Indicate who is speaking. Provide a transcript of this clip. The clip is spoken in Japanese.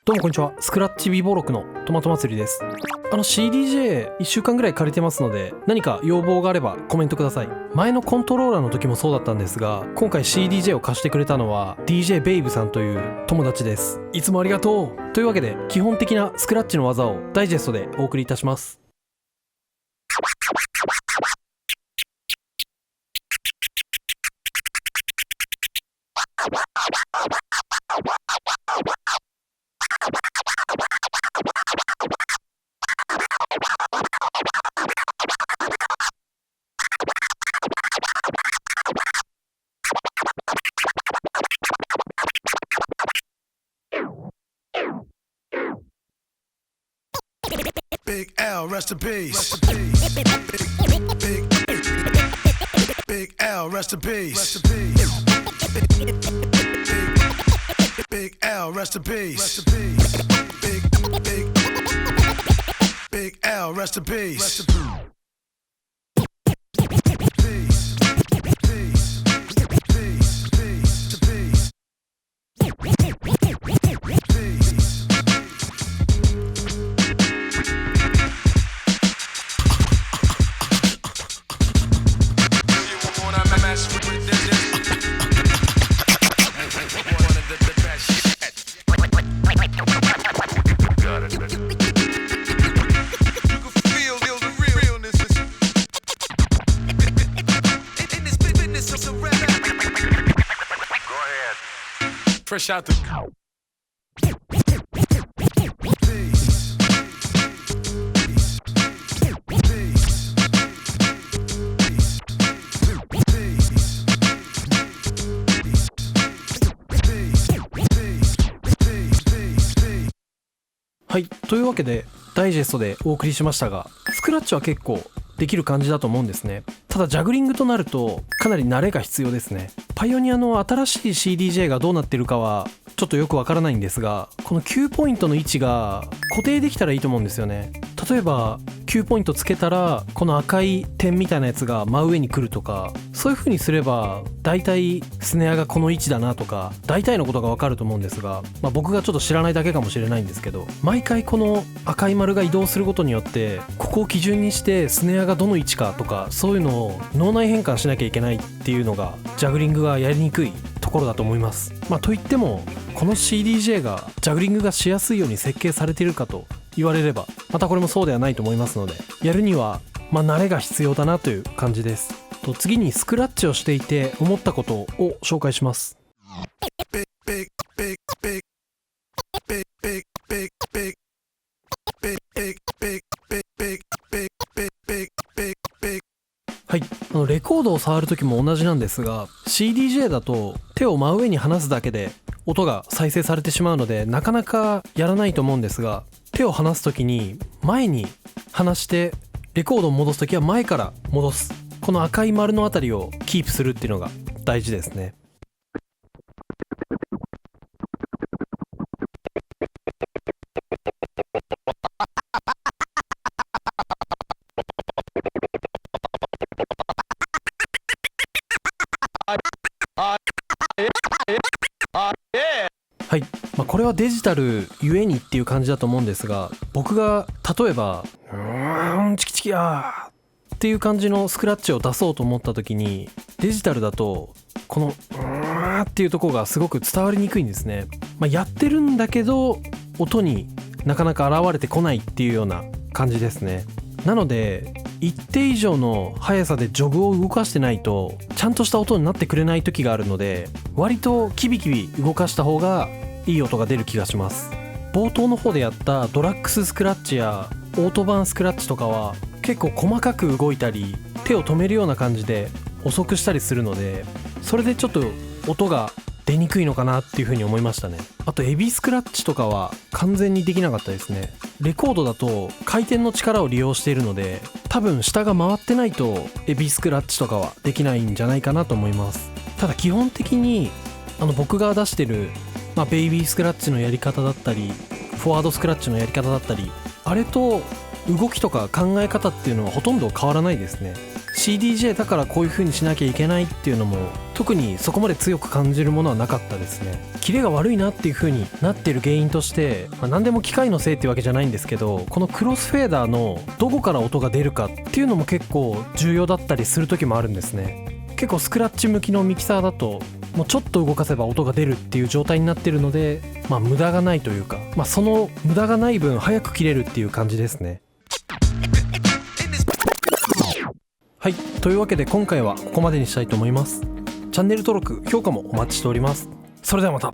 Speaker 1: どうもこんにちは。スクラッチ美貌録のトマト祭りです。CDJ1 週間ぐらい借りてますので、何か要望があればコメントください。前のコントローラーの時もそうだったんですが、今回 CDJ を貸してくれたのは DJ ベイブさんという友達です。いつもありがとう。というわけで、基本的なスクラッチの技をダイジェストでお送りいたします。
Speaker 2: Big L, rest in peace. Big L, rest in peace. Big L, rest in peace. Big L, rest in peace. Fresh out the
Speaker 1: はい、というわけでダイジェストでお送りしましたが、スクラッチは結構できる感じだと思うんですね。ただジャグリングとなるとかなり慣れが必要ですね。パイオニアの新しい CDJ がどうなってるかはちょっとよくわからないんですが、この9ポイントの位置が固定できたらいいと思うんですよね。例えば9ポイントつけたらこの赤い点みたいなやつが真上に来るとか、そういう風にすれば大体スネアがこの位置だなとか大体のことがわかると思うんですが、僕がちょっと知らないだけかもしれないんですけど、毎回この赤い丸が移動することによってここを基準にしてスネアがどの位置かとか、そういうのを脳内変換しなきゃいけないっていうのがジャグリングがやりにくいところだと思います。といってもこの CDJ がジャグリングがしやすいように設計されているかと言われればまたこれもそうではないと思いますので、やるには慣れが必要だなという感じです。次にスクラッチをしていて思ったことを紹介します。はい、レコードを触るときも同じなんですが、 CDJ だと手を真上に離すだけで音が再生されてしまうのでなかなかやらないと思うんですが、手を離すときに前に離してレコードを戻すときは前から戻す、この赤い丸のあたりをキープするっていうのが大事ですね。はい、これはデジタルゆえにっていう感じだと思うんですが、僕が例えばチキチキっていう感じのスクラッチを出そうと思った時に、デジタルだとこのっていうところがすごく伝わりにくいんですね。やってるんだけど音になかなか現れてこないっていうような感じですね。なので一定以上の速さでジョグを動かしてないとちゃんとした音になってくれない時があるので、割とキビキビ動かした方がいい音が出る気がします。冒頭の方でやったドラッグススクラッチやオートバーンスクラッチとかは結構細かく動いたり手を止めるような感じで遅くしたりするので、それでちょっと音が出にくいのかなっていう風に思いましたね。あとエビスクラッチとかは完全にできなかったですね。レコードだと回転の力を利用しているので、多分下が回ってないとエビスクラッチとかはできないんじゃないかなと思います。ただ基本的に僕が出してる、ベイビースクラッチのやり方だったりフォワードスクラッチのやり方だったり、あれと動きとか考え方っていうのはほとんど変わらないですね。CDJ だからこういう風にしなきゃいけないっていうのも特にそこまで強く感じるものはなかったですね。キレが悪いなっていう風になってる原因として、何でも機械のせいっていうわけじゃないんですけど、このクロスフェーダーのどこから音が出るかっていうのも結構重要だったりする時もあるんですね。結構スクラッチ向きのミキサーだともうちょっと動かせば音が出るっていう状態になってるので、無駄がないというか、その無駄がない分早く切れるっていう感じですね。はい、というわけで今回はここまでにしたいと思います。チャンネル登録、評価もお待ちしております。それではまた。